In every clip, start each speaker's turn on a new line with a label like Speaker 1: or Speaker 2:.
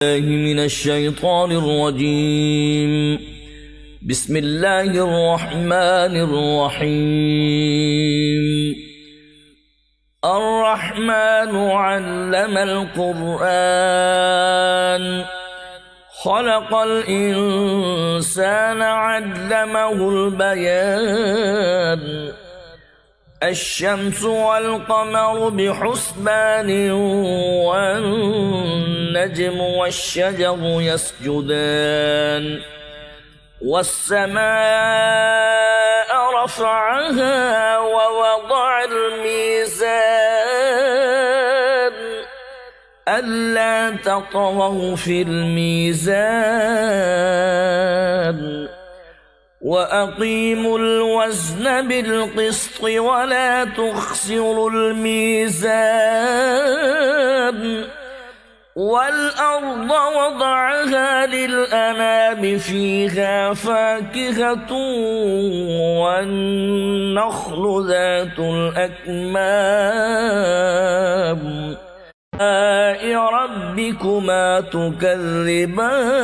Speaker 1: من الشيطان الرجيم. بسم الله الرحمن الرحيم. الرحمن علم القرآن خلق الإنسان علمه البيان. الشمس والقمر بحسبان والنجم والشجر يسجدان. والسماء رفعها ووضع الميزان ألا تطغوا في الميزان وأقيموا الوزن بالقسط ولا تخسروا الميزان. والأرض وضعها للأنام فيها فاكهة والنخل ذات الأكمام. ربكما تكذبان.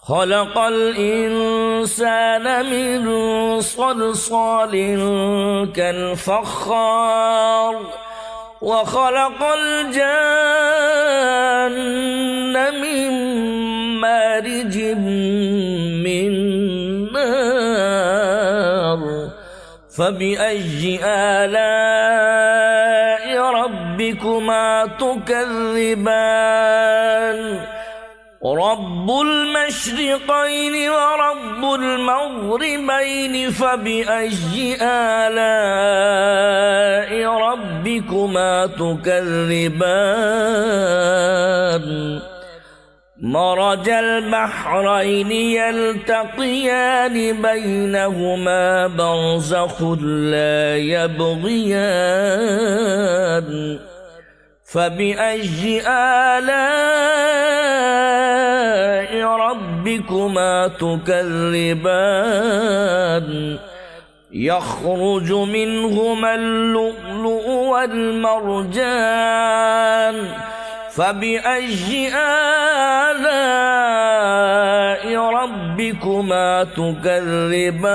Speaker 1: خلق الإنسان من صلصال كالفخار وخلق الجن من مارج من نار. فبأي آلاء ربكما تكذبان. رب المشرقين ورب المغربين فبأي آلاء ربكما تكذبان. مرج البحرين يلتقيان بينهما برزخ لا يبغيان. فبأي آلاء ربكما تكذبان. يخرج منهما اللؤلؤ والمرجان. فبأي آلاء ربكما تكذبان.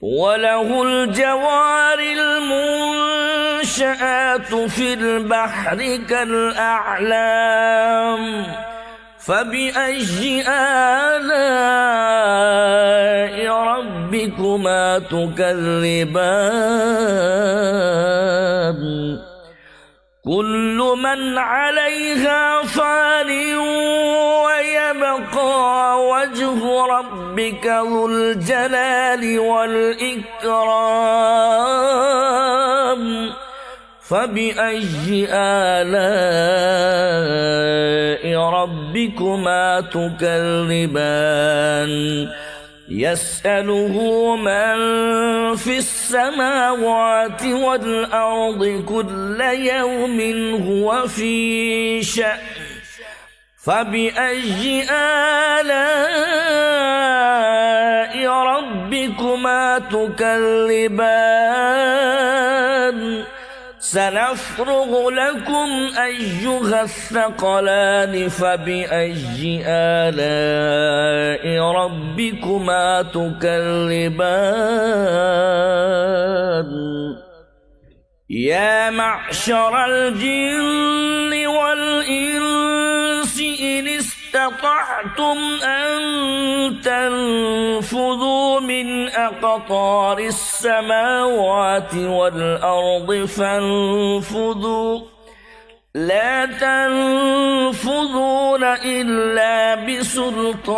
Speaker 1: وله الجوار المنشآت في البحر كالأعلام. فبأي آلاء ربكما تكذبان. كل من عليها فان ويبقى وجه ربك ذو الجلال والإكرام. فبأي آلاء ربكما تكذبان. يسأله من في السماوات والأرض كل يوم هو في شأن. فبأي آلاء ربكما تكذبان. سنفرغ لكم أيها الثقلان. فبأي آلاء ربكما تكذبان. يا معشر الجن والإنس إن استطعتم أن تنفذوا من أقطار السماوات والأرض فانفذوا لا تنفذون إلا بسلطان.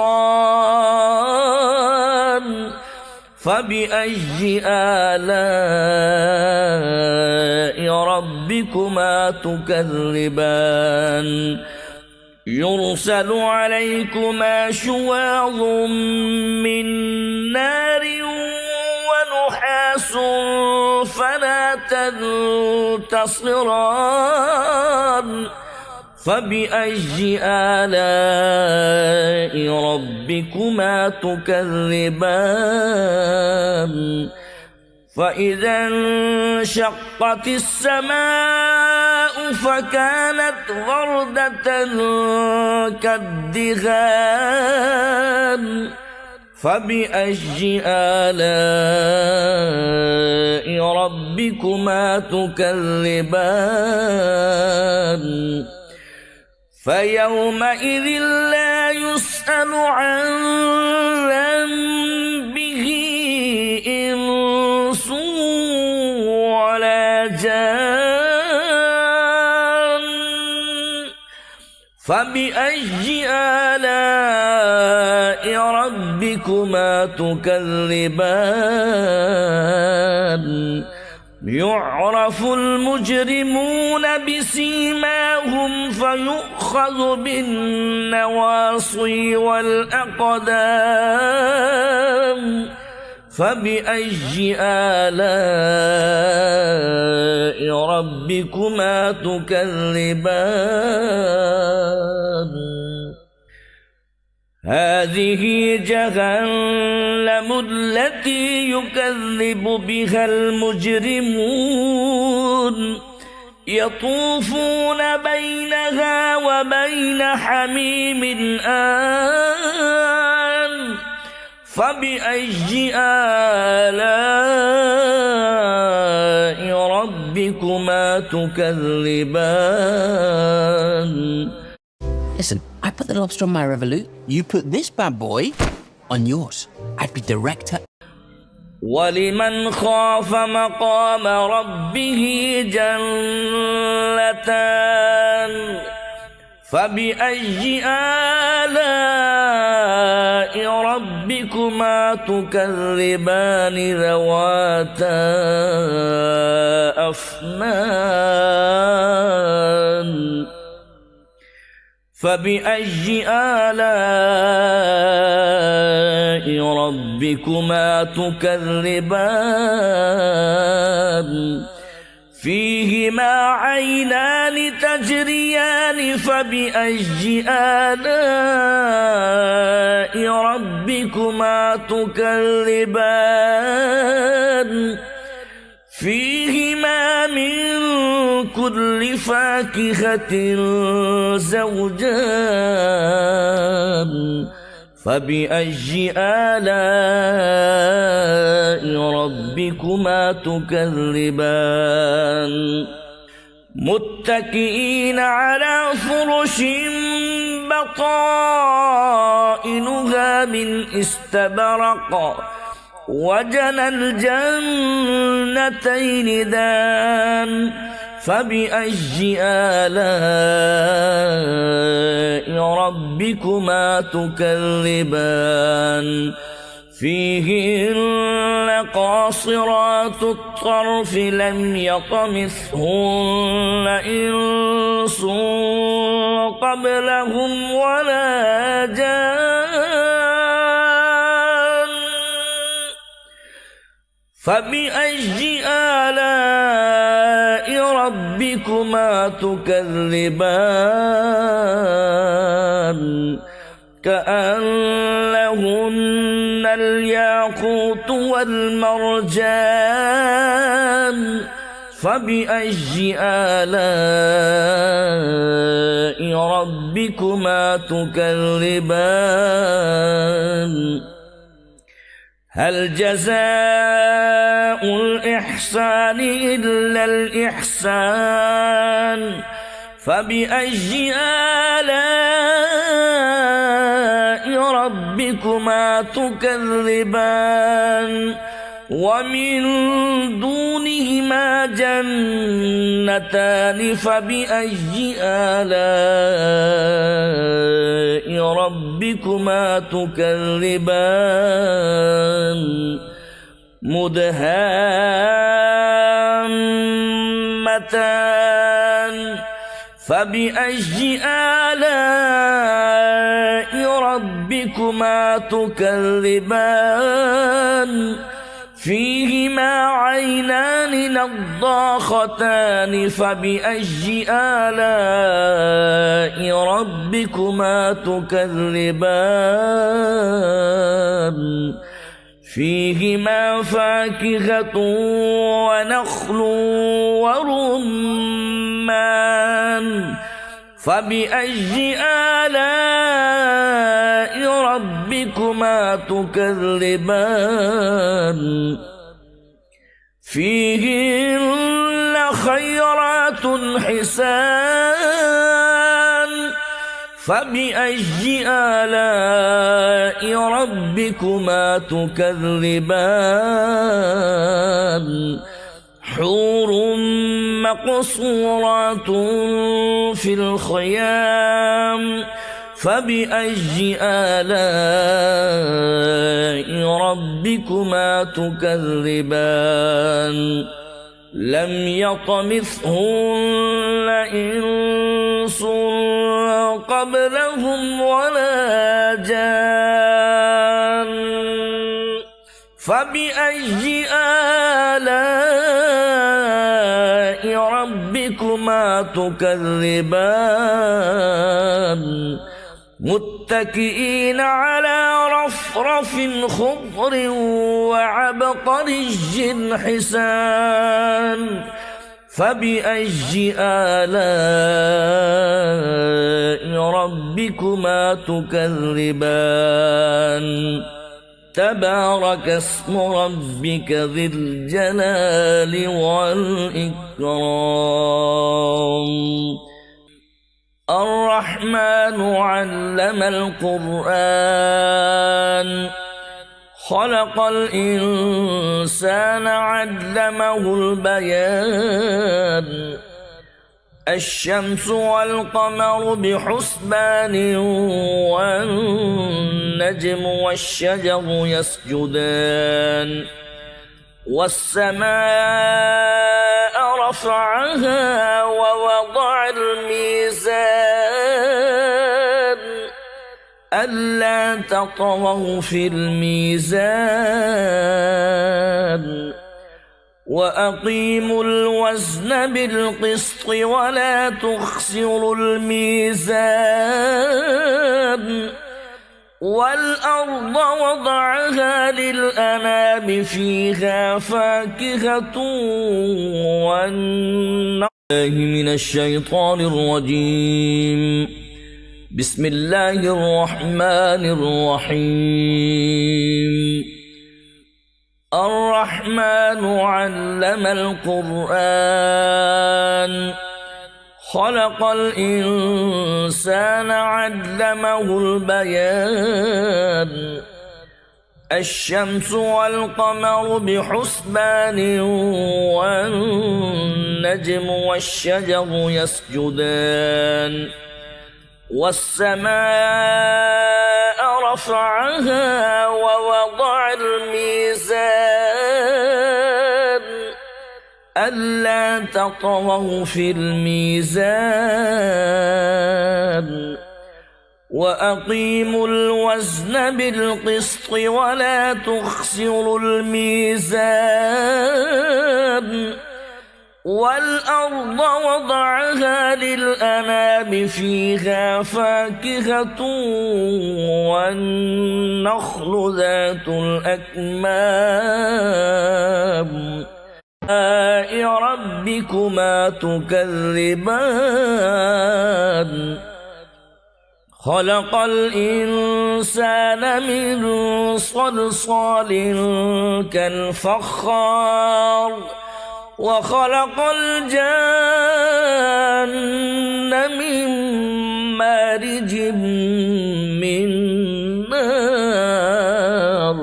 Speaker 1: فبأي آلاء ربكما تكذبان. يرسل عليكما شواظ من نار ونحاس فلا تنتصران. فبأي آلاء ربكما تكذبان. فإذا انشقت السماء فكانت وردة كالدهان فبأي آلاء ربكما تكذبان فيومئذ لا يسأل عن ذنبه إنس ولا جان فبأي آلاء ربكما تكذبان يعرف المجرمون بسيماهم فيؤخذ بالنواصي والأقدام فبأي آلاء ربكما تكذبان هذه جهنم التي يكذب بها المجرمون يطوفون بينها وبين حميم آن فبأي آلاء ربكما تكذبان.
Speaker 2: Listen, I put the lobster on my Revolut. You put this bad boy on yours. I'd be director.
Speaker 1: ولمن خاف مقام ربه جنتان فبأي آلاء ربكما تكذبان ذواتا أفنان فبأي آلاء ربكما تكذبان فيهما عينان تجريان فبأي آلاء ربكما تكذبان فيهما من كل فاكهة زوجان فبأي آلاء ربكما تكذبان متكئين على فرش بطائنها من استبرق وجنى الجنتين دان فبأي آلاء ربكما تكذبان فيهن قاصرات الطرف لم يطمثهن إنس قبلهم ولا جان فبأي آلاء ربكما تكذبان كأنهن الياقوت والمرجان فبأي آلاء ربكما تكذبان هل جزاء الإحسان إلا الإحسان فبأي آلاء ربكما تكذبان ومن دونهما جنتان فبأي آلاء ربكما تكذبان مدهامتان فبأي آلاء ربكما تكذبان فيهما عينان نضاختان فبأي آلاء ربكما تكذبان فيهما فاكهة ونخل ورمان فبأي آلاء ربكما تكذبان فيهن خيرات حسان فبأي آلاء ربكما تكذبان حور مقصورات في الخيام فبأي آلاء ربكما تكذبان لم يطمثهن إنس قبلهم ولا جان فبأي آلاء ربكما تكذبان متكئين على رفرف خضر وعبقري حسان فبأي آلاء ربكما تكذبان تبارك اسم ربك ذي الجلال والإكرام الرحمن علم القرآن خلق الإنسان علمه البيان الشمس والقمر بحسبان والنجم والشجر يسجدان والسماء رفعها ووضع الميزان ألا تطغوا في الميزان وأقيموا الوزن بالقسط ولا تخسروا الميزان والأرض وضعها للأنام فيها فاكهة والنخل من الشيطان الرجيم بسم الله الرحمن الرحيم الرحمن علم القرآن خلق الإنسان علمه البيان الشمس والقمر بحسبان والنجم والشجر يسجدان والسماء رفعها ووضع الميزان ألا تطغوا في الميزان وأقيموا الوزن بالقسط ولا تخسروا الميزان والأرض وضعها للأنام فيها فاكهة والنخل ذات الأكمام ربكما تكذبان خلق الإنسان من صلصال كالفخار وخلق الجان من مارج من نار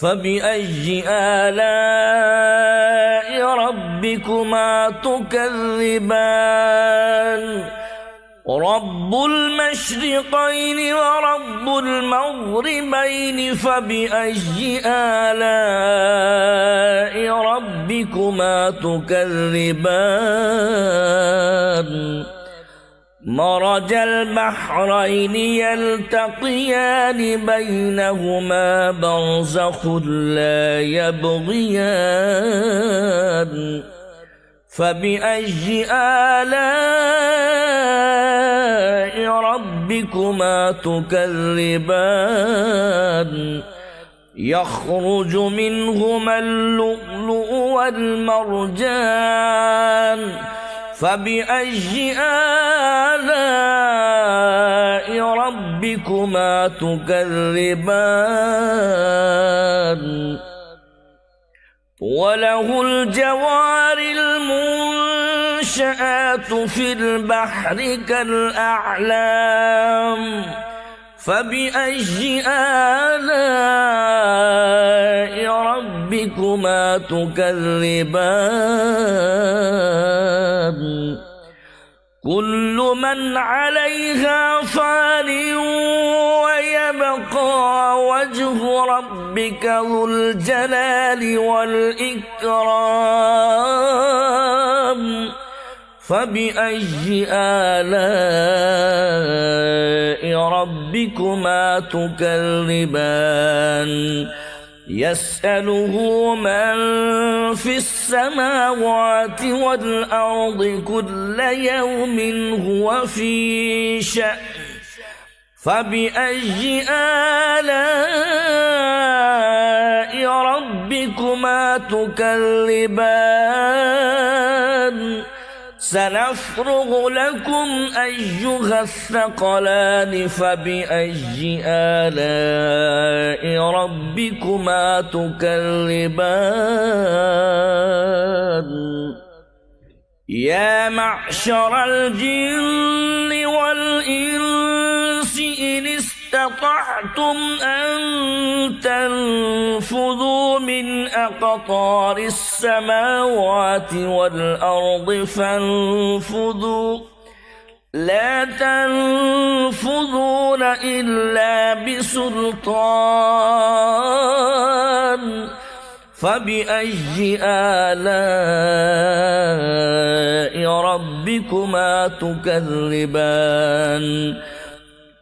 Speaker 1: فبأي آلاء ربكما تكذبان رب المشرقين ورب المغربين فبأي آلاء ربكما تكذبان مرج البحرين يلتقيان بينهما برزخ لا يبغيان فبأي آلاء ربكما تكذبان يخرج منهما اللؤلؤ والمرجان فبأي آلاء ربكما تكذبان وله الجوار المنشآت في البحر كالأعلام فبأي آلاء ربكما تكذبان كل من عليها فان ويبقى وجه ربك ذو الجلال والإكرام فبأي آلاء ربكما تكذبان يسأله من في السماوات والأرض كل يوم هو في شأن فبأي آلاء ربكما تكذبان سنفرغ لكم أيها الثقلان فبأي آلاء ربكما تكذبان يا معشر الجن والإنس إن استطعتم أن تنفذوا من أقطار السماوات والأرض فانفذوا لا تنفذون إلا بسلطان فبأي آلاء ربكما تكذبان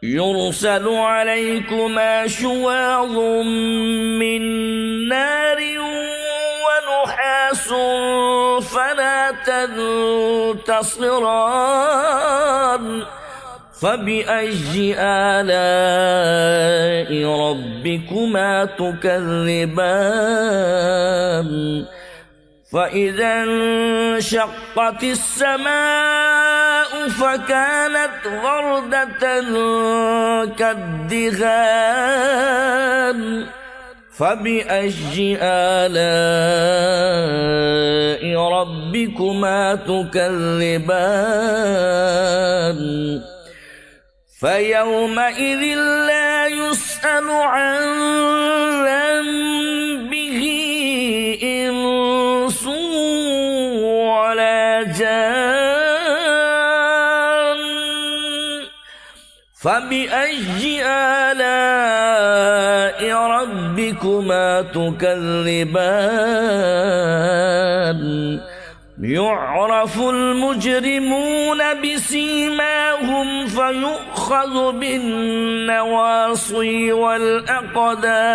Speaker 1: يرسل عليكما شواظ من نار ونحاس فلا تنتصران فبأي آلاء ربكما تكذبان فإذا انشقت السماء فكانت وردة كالدهان فبأي آلاء ربكما تكذبان فيومئذ لا يسأل عن ذنبه إنس ولا جان فبأي آلاء ربكما تكذبان يعرف المجرمون بسيماهم فيؤخذ بالنواصي والأقدام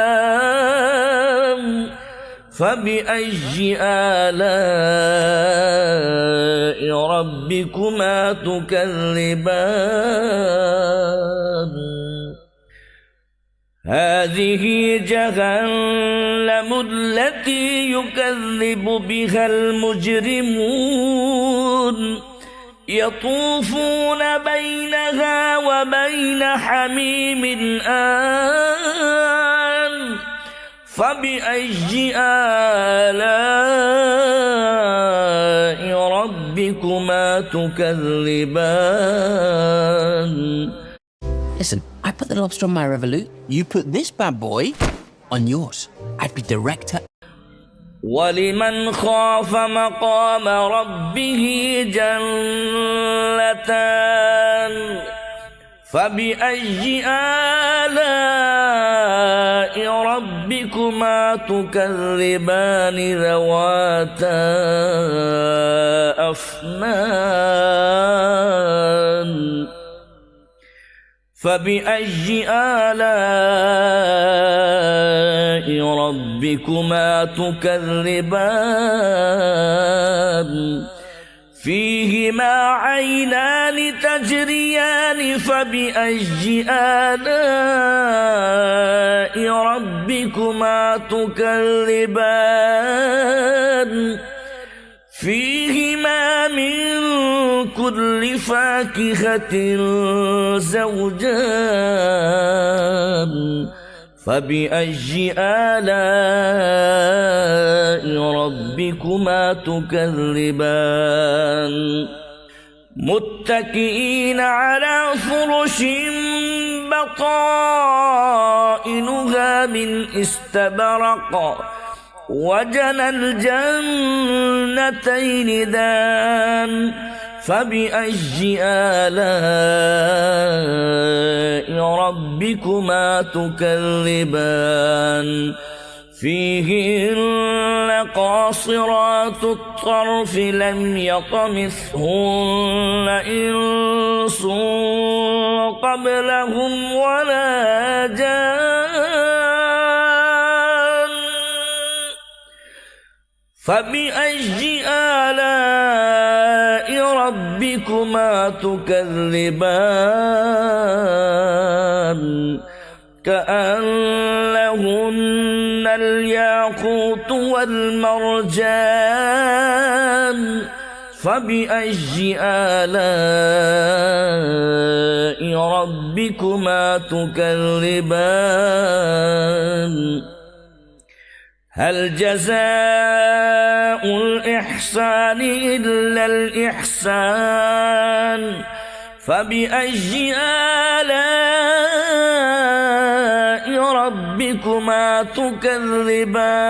Speaker 1: فبأي آلاء ربكما تكذبان هذه جهنم التي يكذب بها المجرمون يطوفون بينها وبين حميم آن فبأي آلاء ربكما تكذبان
Speaker 2: Listen, I put the lobster on my Revolut. You put this bad boy on yours. I'd be director.
Speaker 1: ولمن خاف مقام ربه جنتان فبأي آلاء ربكما تكذبان ذواتا أفنان فبأي آلاء ربكما تكذبان فيهما عينان تجريان فبأي آلاء ربكما تكذبان فيهما من كل فاكهة زوجان فبأي آلاء ربكما تكذبان متكئين على فرش بطائنها من استبرق وجنى الجنتين دان فبأي آلاء ربكما تكذبان فيهن قاصرات الطرف لم يطمثهن إنس قبلهم ولا جان فبأي آلاء ربكما تكذبان كأنهن الياقوت والمرجان فبأي آلاء ربكما تكذبان هل جزاء الإحسان إلا الإحسان فبأي آلاء ربكما تكذبان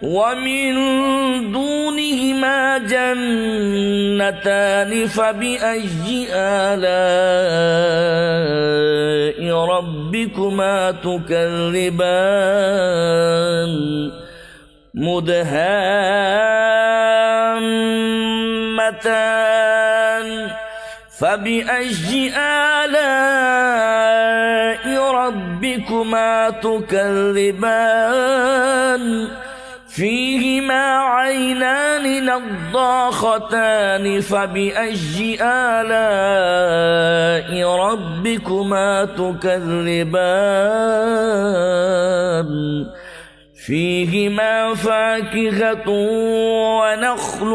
Speaker 1: ومن دونهما جنتان فبأي آلاء ربكما تكذبان مدهامتان فبأي آلاء ربكما تكذبان فيهما عينان نضاختان فبأي آلاء ربكما تكذبان فيهما فاكهة ونخل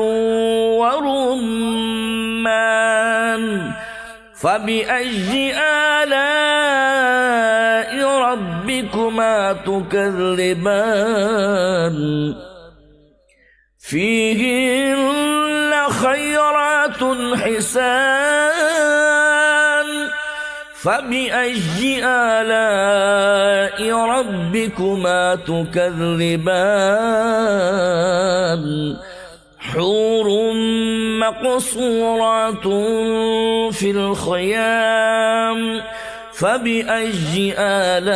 Speaker 1: ورمان فبأي آلاء ربكما تكذبان فيهن خيرات حسان فبأي آلاء ربكما تكذبان حور مقصورات في الخيام فبأي آلاء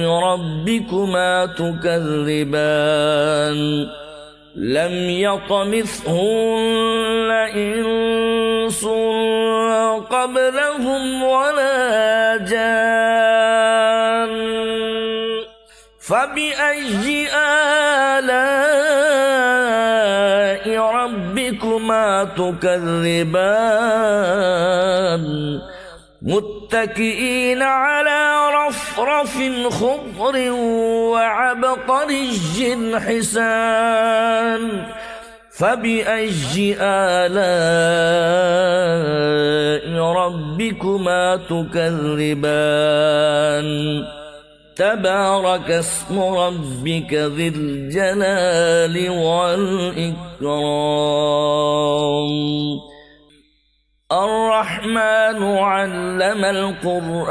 Speaker 1: ربكما تكذبان لم يطمثهن إنس قبلهم ولا جان فبأي آلاء ربكما تكذبان متكئين على رفرف خضر وعبقري حسان فبأي آلاء ربكما تكذبان تبارك اسم ربك ذي الجلال والإكرام الرحمن علم القرآن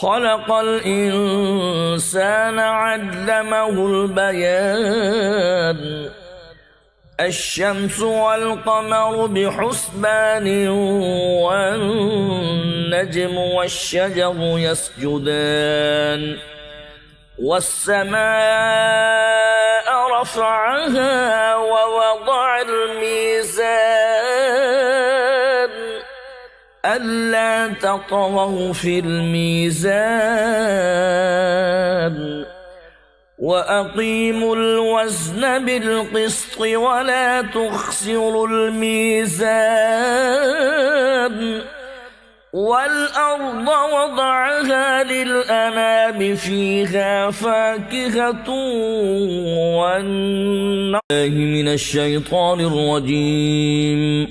Speaker 1: خلق الإنسان علمه البيان الشمس والقمر بحسبان والنجم والشجر يسجدان والسماء رفعها ووضع الميزان ألا تطغوا في الميزان وأقيموا الوزن بالقسط ولا تخسروا الميزان والأرض وضعها للأنام فيها فاكهة والنخل من الشيطان الرجيم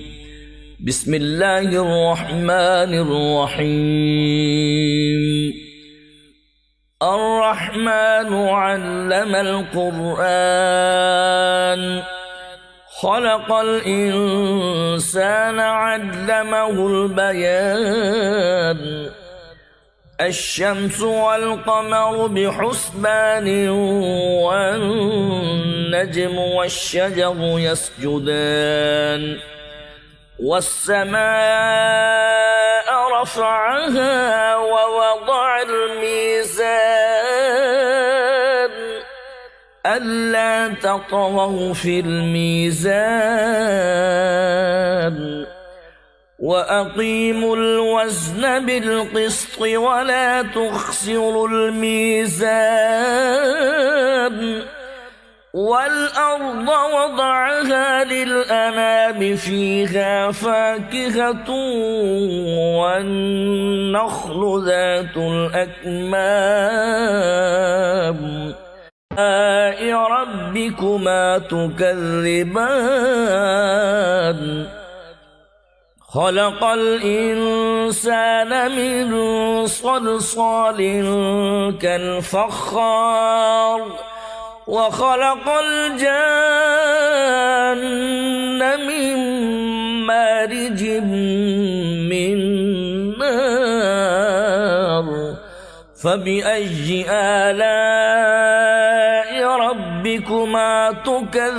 Speaker 1: بسم الله الرحمن الرحيم الرحمن علم القرآن خلق الإنسان علمه البيان الشمس والقمر بحسبان والنجم والشجر يسجدان والسماء رفعها ووضع الميزان ألا تطغوا في الميزان وأقيموا الوزن بالقسط ولا تخسروا الميزان والأرض وضعها للأنام فيها فاكهة والنخل ذات الأكمام ربكما تكذبان خلق الإنسان من صلصال كالفخار وخلق الجان من مارج من نار فبأي آلاء ربكما تكذبان